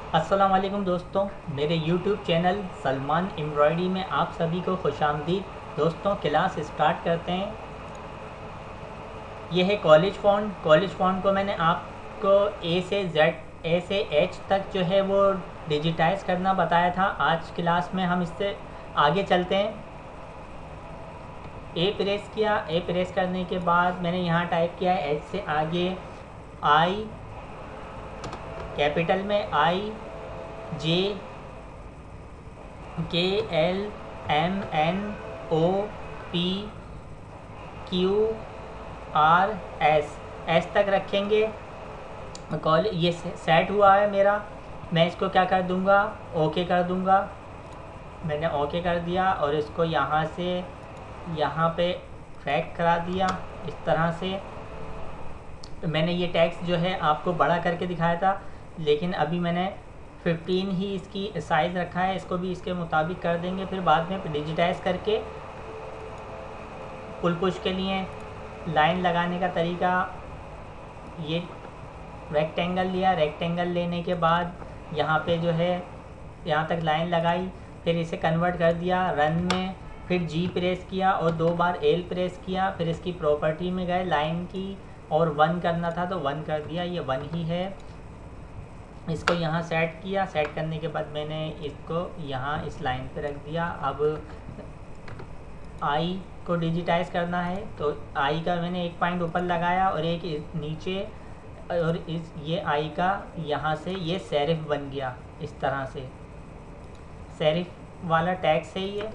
अस्सलाम वालेकुम दोस्तों, मेरे YouTube चैनल सलमान एम्ब्रॉयडरी में आप सभी को खुशामदीद। दोस्तों, क्लास स्टार्ट करते हैं। यह है कॉलेज फ़ॉन्ट को मैंने आपको ए से एच तक जो है वो डिजिटाइज करना बताया था। आज क्लास में हम इससे आगे चलते हैं। ए प्रेस किया, ए प्रेस करने के बाद मैंने यहाँ टाइप किया है एच से आगे आई, कैपिटल में I, J, K, L, M, N, O, P, Q, R, S तक रखेंगे। कॉल ये सेट हुआ है मेरा। मैं इसको क्या कर दूंगा, ओके कर दूंगा। मैंने ओके कर दिया और इसको यहाँ से यहाँ पे ट्रैक करा दिया इस तरह से। मैंने ये टेक्स्ट जो है आपको बड़ा करके दिखाया था, लेकिन अभी मैंने 15 ही इसकी साइज़ रखा है। इसको भी इसके मुताबिक कर देंगे, फिर बाद में डिजिटाइज करके पुल पुश के लिए लाइन लगाने का तरीका। ये रेक्टेंगल लिया, रेक्टेंगल लेने के बाद यहाँ पे जो है यहाँ तक लाइन लगाई, फिर इसे कन्वर्ट कर दिया रन में, फिर जी प्रेस किया और 2 बार एल प्रेस किया। फिर इसकी प्रॉपर्टी में गए, लाइन की और 1 करना था तो 1 कर दिया, ये 1 ही है। इसको यहाँ सेट किया, सेट करने के बाद मैंने इसको यहाँ इस लाइन पे रख दिया। अब आई को डिजिटाइज करना है तो आई का मैंने एक पॉइंट ऊपर लगाया और एक नीचे, और इस ये आई का यहाँ से ये सेरिफ बन गया इस तरह से। सेरिफ वाला टैक्स है ये,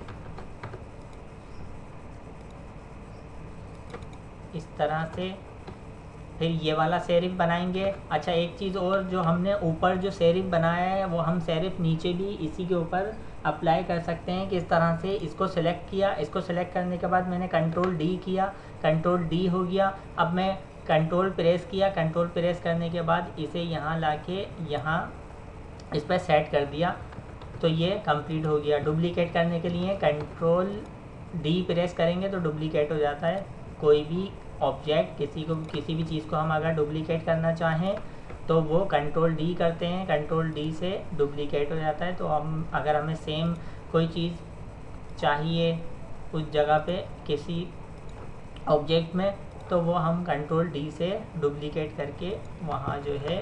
इस तरह से। फिर ये वाला सेरिफ बनाएंगे। अच्छा, एक चीज़ और, जो हमने ऊपर जो सेरिफ बनाया है वो हम सेरिफ नीचे भी इसी के ऊपर अप्लाई कर सकते हैं। किस तरह से, इसको सेलेक्ट किया, इसको सेलेक्ट करने के बाद मैंने कंट्रोल डी किया, कंट्रोल डी हो गया। अब मैं कंट्रोल प्रेस किया, कंट्रोल प्रेस करने के बाद इसे यहाँ लाके यहाँ इस पर सेट कर दिया तो ये कंप्लीट हो गया। डुप्लीकेट करने के लिए कंट्रोल डी प्रेस करेंगे तो डुप्लीकेट हो जाता है। कोई भी ऑब्जेक्ट, किसी भी चीज़ को हम अगर डुप्लीकेट करना चाहें तो वो कंट्रोल डी करते हैं, कंट्रोल डी से डुप्लीकेट हो जाता है। तो हम अगर हमें सेम कोई चीज़ चाहिए उस जगह पे किसी ऑब्जेक्ट में, तो वो हम कंट्रोल डी से डुप्लीकेट करके वहाँ जो है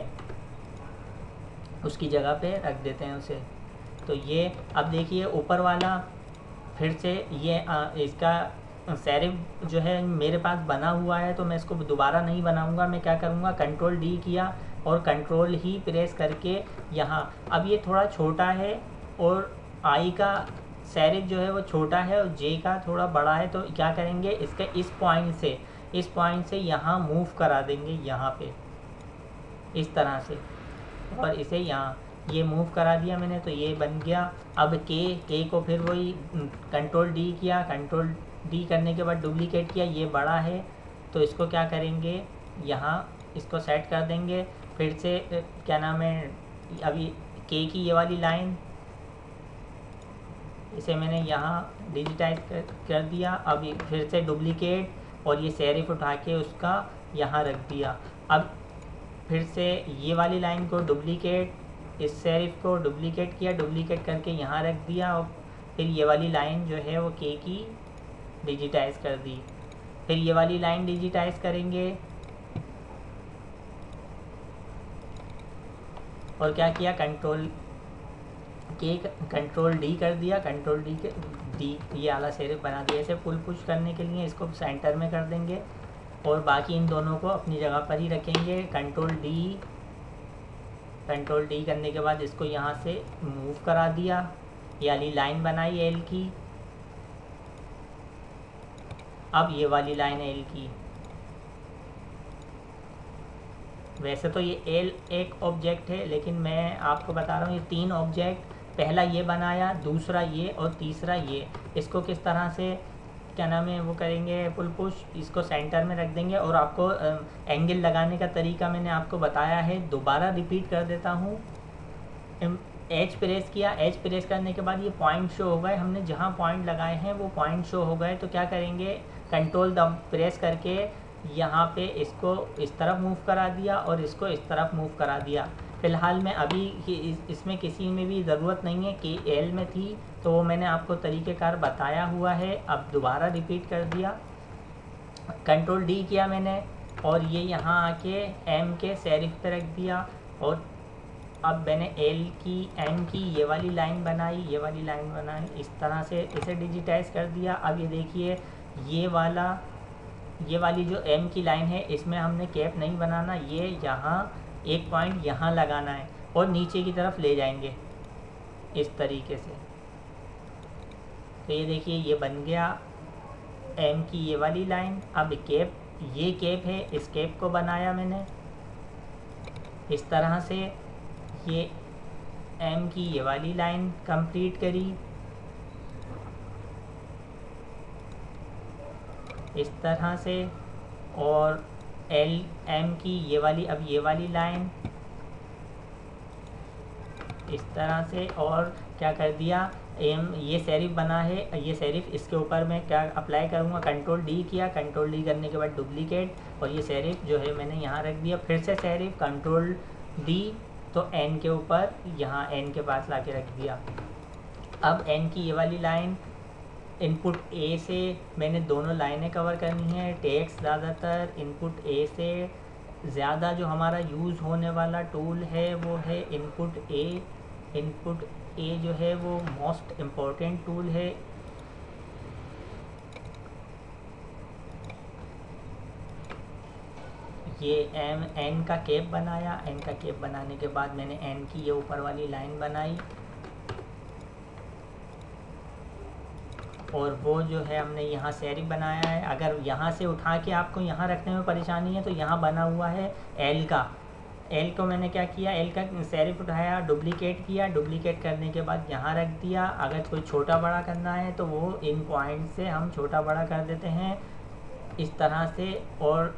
उसकी जगह पे रख देते हैं उसे। तो ये अब देखिए ऊपर वाला फिर से ये इसका सेरिफ जो है मेरे पास बना हुआ है, तो मैं इसको दोबारा नहीं बनाऊंगा। मैं क्या करूंगा, कंट्रोल डी किया और कंट्रोल ही प्रेस करके यहाँ, अब ये थोड़ा छोटा है और आई का सेरिफ जो है वो छोटा है और जे का थोड़ा बड़ा है, तो क्या करेंगे, इसके इस पॉइंट से यहाँ मूव करा देंगे यहाँ पे इस तरह से, और इसे यहाँ ये मूव करा दिया मैंने तो ये बन गया। अब के को फिर वही कंट्रोल डी किया, कंट्रोल डी करने के बाद डुप्लीकेट किया, ये बड़ा है तो इसको क्या करेंगे, यहाँ इसको सेट कर देंगे। फिर से क्या नाम है, अभी के की ये वाली लाइन, इसे मैंने यहाँ डिजिटाइज कर दिया। अब फिर से डुप्लीकेट और ये सेरिफ उठा के उसका यहाँ रख दिया। अब फिर से ये वाली लाइन को डुप्लीकेट, इस सेरिफ को डुप्लीकेट किया, डुप्लीकेट करके यहाँ रख दिया और फिर ये वाली लाइन जो है वो के की डिजिटाइज कर दी। फिर ये वाली लाइन डिजिटाइज करेंगे और क्या किया, कंट्रोल डी कर दिया, कंट्रोल डी ये वाला सेरिफ बना दिया। ऐसे पुल पुश करने के लिए इसको सेंटर में कर देंगे और बाकी इन दोनों को अपनी जगह पर ही रखेंगे। कंट्रोल डी करने के बाद इसको यहाँ से मूव करा दिया, ये वाली लाइन बनाई एल की। अब ये वाली लाइन एल की, वैसे तो ये एल एक ऑब्जेक्ट है, लेकिन मैं आपको बता रहा हूँ ये 3 ऑब्जेक्ट, पहला ये बनाया, दूसरा ये और तीसरा ये। इसको किस तरह से क्या नाम है वो करेंगे, पुल पुश, इसको सेंटर में रख देंगे। और आपको एंगल लगाने का तरीका मैंने आपको बताया है, दोबारा रिपीट कर देता हूँ। एच प्रेस किया, एच प्रेस करने के बाद ये पॉइंट शो हो गए, हमने जहाँ पॉइंट लगाए हैं वो पॉइंट शो हो गए। तो क्या करेंगे, कंट्रोल दब प्रेस करके यहाँ पे इसको इस तरफ मूव करा दिया और इसको इस तरफ मूव करा दिया। फ़िलहाल मैं अभी इसमें किसी में भी ज़रूरत नहीं है कि एल में थी, तो वो मैंने आपको तरीक़ेकार बताया हुआ है। अब दोबारा रिपीट कर दिया, कंट्रोल डी किया मैंने, और ये यहाँ आके एम के सेरिफ पे रख दिया, और अब मैंने एल की एम की ये वाली लाइन बनाई, इस तरह से इसे डिजिटाइज कर दिया। अब ये देखिए ये वाली जो एम की लाइन है, इसमें हमने कैप नहीं बनाना, ये यहाँ एक पॉइंट यहाँ लगाना है और नीचे की तरफ ले जाएंगे इस तरीके से। तो ये देखिए ये बन गया एम की ये वाली लाइन। अब कैप, ये कैप है, इस कैप को बनाया मैंने इस तरह से। ये एम की ये वाली लाइन कंप्लीट करी इस तरह से, और एल एम की ये वाली लाइन इस तरह से। और क्या कर दिया, एम ये सेरिफ बना है, ये सेरिफ इसके ऊपर मैं क्या अप्लाई करूँगा, कंट्रोल डी किया, कंट्रोल डी करने के बाद डुप्लीकेट, और ये सेरिफ जो है मैंने यहाँ रख दिया। फिर से सेरिफ, कंट्रोल डी, तो एन के ऊपर यहाँ एन के पास ला के रख दिया। अब एन की ये वाली लाइन, इनपुट ए से मैंने दोनों लाइनें कवर करनी है। टेक्स्ट ज़्यादातर इनपुट ए से ज़्यादा जो हमारा यूज़ होने वाला टूल है वो है इनपुट ए। इनपुट ए जो है वो मोस्ट इम्पोर्टेंट टूल है। ये एन का कैप बनाया, एन का कैप बनाने के बाद मैंने एन की ये ऊपर वाली लाइन बनाई, और वो जो है हमने यहाँ सेरिफ बनाया है। अगर यहाँ से उठा के आपको यहाँ रखने में परेशानी है तो यहाँ बना हुआ है एल का। एल को मैंने क्या किया, एल का सेरिफ उठाया, डुप्लीकेट किया, डुप्लीकेट करने के बाद यहाँ रख दिया। अगर कोई छोटा बड़ा करना है तो वो इन पॉइंट से हम छोटा बड़ा कर देते हैं इस तरह से, और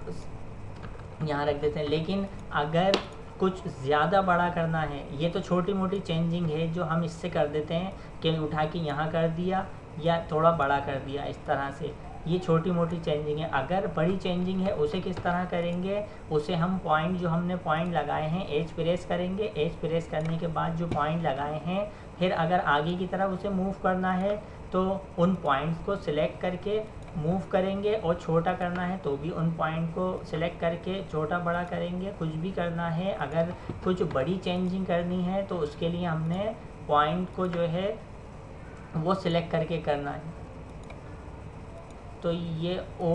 यहाँ रख देते हैं। लेकिन अगर कुछ ज़्यादा बड़ा करना है, ये तो छोटी मोटी चेंजिंग है जो हम इससे कर देते हैं कि उठा के यहाँ कर दिया या थोड़ा बड़ा कर दिया इस तरह से, ये छोटी मोटी चेंजिंग है। अगर बड़ी चेंजिंग है उसे किस तरह करेंगे, उसे हम पॉइंट, जो हमने पॉइंट लगाए हैं, एज प्रेस करेंगे। एज प्रेस करने के बाद जो पॉइंट लगाए हैं, फिर अगर आगे की तरफ उसे मूव करना है तो उन पॉइंट्स को सिलेक्ट करके मूव करेंगे, और छोटा करना है तो भी उन पॉइंट को सिलेक्ट करके छोटा बड़ा करेंगे। कुछ भी करना है, अगर कुछ बड़ी चेंजिंग करनी है तो उसके लिए हमने पॉइंट को जो है वो सिलेक्ट करके करना है। तो ये ओ,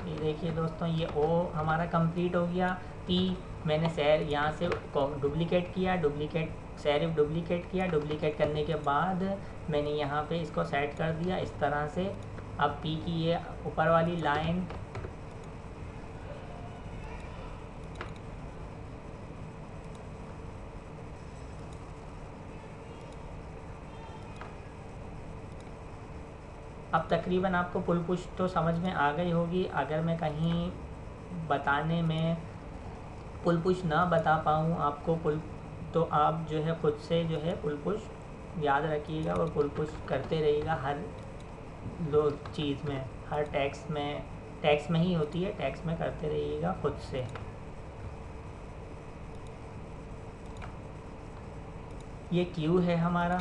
ये देखिए दोस्तों, ये ओ हमारा कंप्लीट हो गया। पी मैंने यहाँ से डुप्लीकेट किया, सेरिफ डुप्लीकेट किया, डुप्लीकेट करने के बाद मैंने यहाँ पे इसको सेट कर दिया इस तरह से। अब पी की ये ऊपर वाली लाइन, अब तकरीबन आपको पुल पुश तो समझ में आ गई होगी। अगर मैं कहीं बताने में पुल पुश ना बता पाऊँ आपको तो आप जो है खुद से जो है पुल पुश याद रखिएगा और पुल पुश करते रहिएगा हर चीज़ में, हर टैक्स में ही होती है, टैक्स में करते रहिएगा खुद से। ये क्यू है हमारा,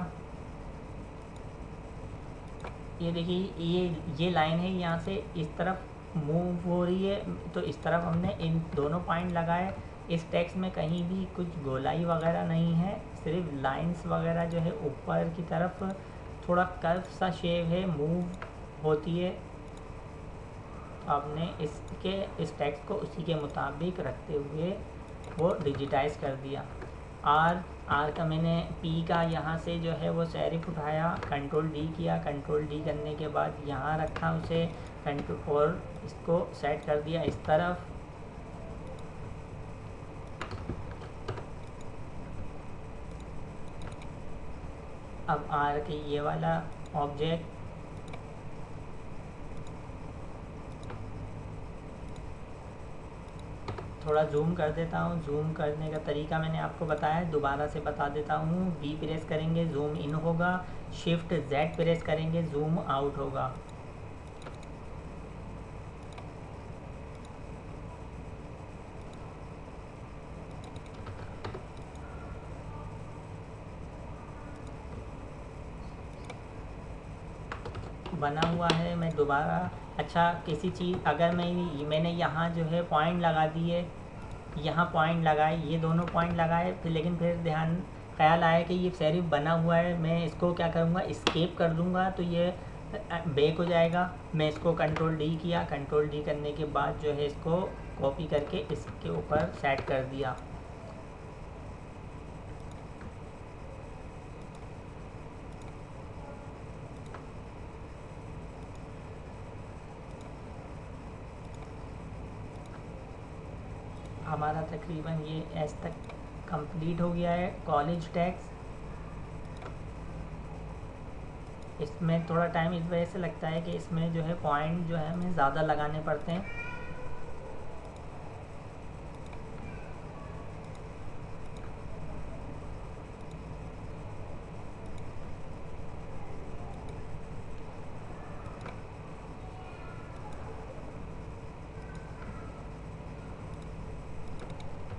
ये देखिए ये लाइन है, यहाँ से इस तरफ मूव हो रही है, तो इस तरफ हमने इन दोनों पॉइंट लगाए। इस टेक्स्ट में कहीं भी कुछ गोलाई वगैरह नहीं है, सिर्फ लाइंस वगैरह जो है ऊपर की तरफ थोड़ा कर्व सा शेप है, मूव होती है। आपने इस टेक्स्ट को उसी के मुताबिक रखते हुए वो डिजिटाइज कर दिया। आर का मैंने पी का यहाँ से जो है वो सेरिफ उठाया, कंट्रोल डी किया, कंट्रोल डी करने के बाद यहाँ रखा उसे कंट्रोल, और इसको सेट कर दिया इस तरफ। अब आर के ये वाला ऑब्जेक्ट थोड़ा जूम कर देता हूँ। जूम करने का तरीका मैंने आपको बताया, दोबारा से बता देता हूँ। बी प्रेस करेंगे जूम इन होगा, शिफ्ट जेड प्रेस करेंगे जूम आउट होगा। बना हुआ है। मैं दोबारा अच्छा किसी चीज़ अगर मैंने यहाँ जो है पॉइंट लगा दिए, यहाँ पॉइंट लगाए, ये दोनों पॉइंट लगाए, लेकिन फिर ख्याल आया कि ये सेरिफ बना हुआ है, मैं इसको क्या करूँगा, एस्केप कर दूँगा तो ये बैक हो जाएगा। मैं इसको कंट्रोल डी किया, कंट्रोल डी करने के बाद जो है इसको कॉपी करके इसके ऊपर सेट कर दिया। हमारा तकरीबन ये एस तक कंप्लीट हो गया है कॉलेज टैक्स। इसमें थोड़ा टाइम इस वजह से लगता है कि इसमें जो है पॉइंट जो है हमें ज़्यादा लगाने पड़ते हैं।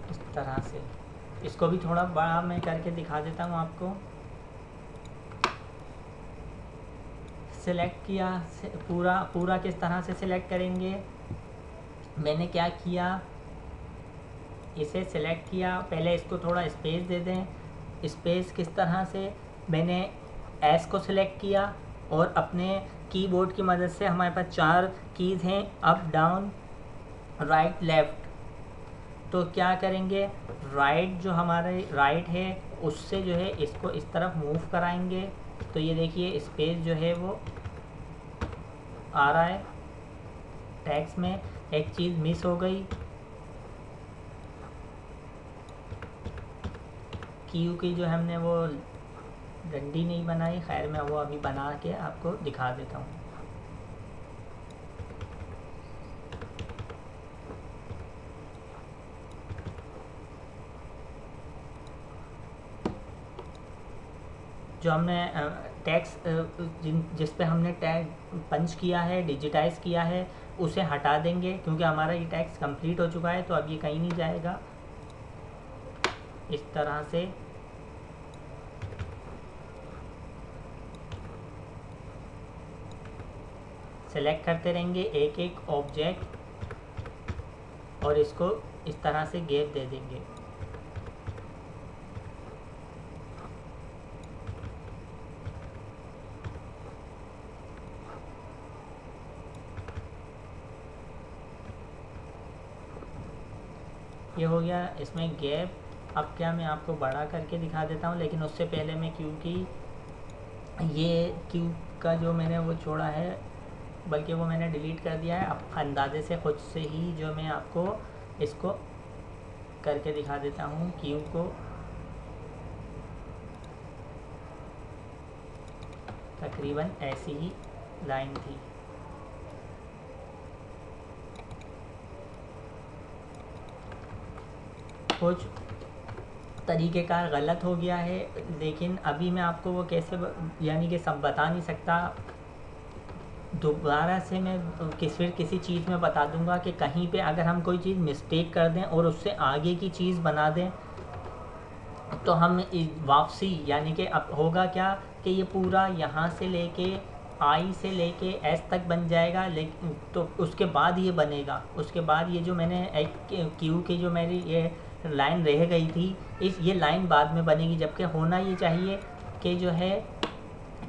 इस तरह से इसको भी थोड़ा बड़ा मैं करके दिखा देता हूँ आपको। सिलेक्ट किया, पूरा किस तरह से सिलेक्ट करेंगे, मैंने क्या किया, इसे सिलेक्ट किया, पहले इसको थोड़ा स्पेस दे दें। स्पेस किस तरह से, मैंने एस को सिलेक्ट किया और अपने कीबोर्ड की मदद से, हमारे पास 4 कीज़ हैं, अप डाउन राइट लेफ़्ट, तो क्या करेंगे, राइट जो हमारे राइट है उससे जो है इसको इस तरफ मूव कराएंगे। तो ये देखिए स्पेस जो है वो आ रहा है। टैक्स में एक चीज़ मिस हो गई, क्यू की जो हमने वो डंडी नहीं बनाई, खैर मैं वो अभी बना के आपको दिखा देता हूँ। जो हमने टैक्स जिस पे हमने टैग पंच किया है, डिजिटाइज किया है, उसे हटा देंगे क्योंकि हमारा ये टैक्स कंप्लीट हो चुका है, तो अब ये कहीं नहीं जाएगा। इस तरह से सेलेक्ट करते रहेंगे एक एक ऑब्जेक्ट और इसको इस तरह से गैप दे देंगे। ये हो गया इसमें गैप। अब क्या मैं आपको बड़ा करके दिखा देता हूँ, लेकिन उससे पहले मैं क्योंकि ये क्यू का जो मैंने वो छोड़ा है, बल्कि वो मैंने डिलीट कर दिया है, अब अंदाजे से खुद से ही जो मैं आपको इसको करके दिखा देता हूँ। क्यू को तकरीबन ऐसी ही लाइन थी। कुछ तरीक़ेकार गलत हो गया है, लेकिन अभी मैं आपको वो कैसे यानी कि सब बता नहीं सकता। दोबारा से मैं फिर किसी चीज़ में बता दूंगा कि कहीं पे अगर हम कोई चीज़ मिस्टेक कर दें और उससे आगे की चीज़ बना दें तो हम वापसी यानी कि अब होगा क्या कि ये पूरा यहाँ से लेके आई से लेके एस तक बन जाएगा, लेकिन तो उसके बाद ये बनेगा। उसके बाद ये जो मैंने एक क्यू की जो मेरी ये लाइन रह गई थी, ये लाइन बाद में बनेगी, जबकि होना ये चाहिए कि जो है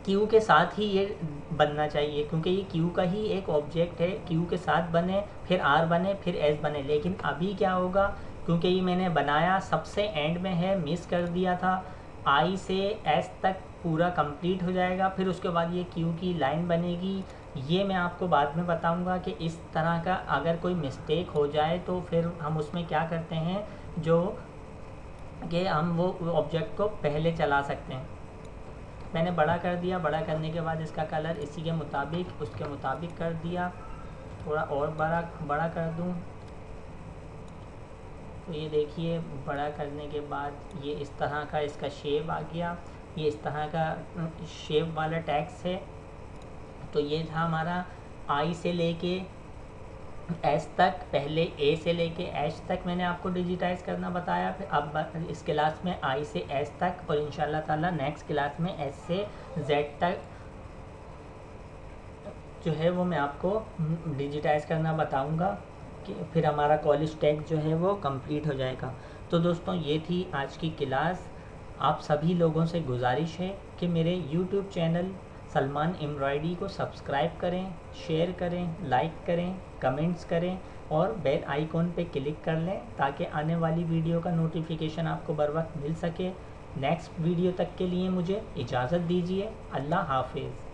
क्यू के साथ ही ये बनना चाहिए, क्योंकि ये क्यू का ही एक ऑब्जेक्ट है। क्यू के साथ बने, फिर आर बने, फिर एस बने। लेकिन अभी क्या होगा, क्योंकि ये मैंने बनाया सबसे एंड में है, मिस कर दिया था। आई से एस तक पूरा कंप्लीट हो जाएगा, फिर उसके बाद ये क्यू की लाइन बनेगी। ये मैं आपको बाद में बताऊंगा कि इस तरह का अगर कोई मिस्टेक हो जाए तो फिर हम उसमें क्या करते हैं, जो कि हम वो ऑब्जेक्ट को पहले चला सकते हैं। मैंने बड़ा कर दिया, बड़ा करने के बाद इसका कलर इसी के मुताबिक उसके मुताबिक कर दिया। थोड़ा और बड़ा कर दूं तो ये देखिए बड़ा करने के बाद ये इस तरह का इसका शेप आ गया। ये इस तरह का शेप वाला टैक्स है। तो ये था हमारा आई से लेके एस तक, पहले ए से लेके एच तक मैंने आपको डिजिटाइज करना बताया। फिर अब इस क्लास में आई से एस तक और इंशाल्लाह ताला नेक्स्ट क्लास में एस से जेड तक जो है वो मैं आपको डिजिटाइज़ करना बताऊंगा, कि फिर हमारा कॉलेज टैग जो है वो कंप्लीट हो जाएगा। तो दोस्तों ये थी आज की क्लास। आप सभी लोगों से गुजारिश है कि मेरे यूट्यूब चैनल सलमान एम्ब्रॉयडरी को सब्सक्राइब करें, शेयर करें, लाइक करें, कमेंट्स करें और बेल आइकॉन पे क्लिक कर लें ताकि आने वाली वीडियो का नोटिफिकेशन आपको बर वक्त मिल सके। नेक्स्ट वीडियो तक के लिए मुझे इजाज़त दीजिए। अल्लाह हाफिज़।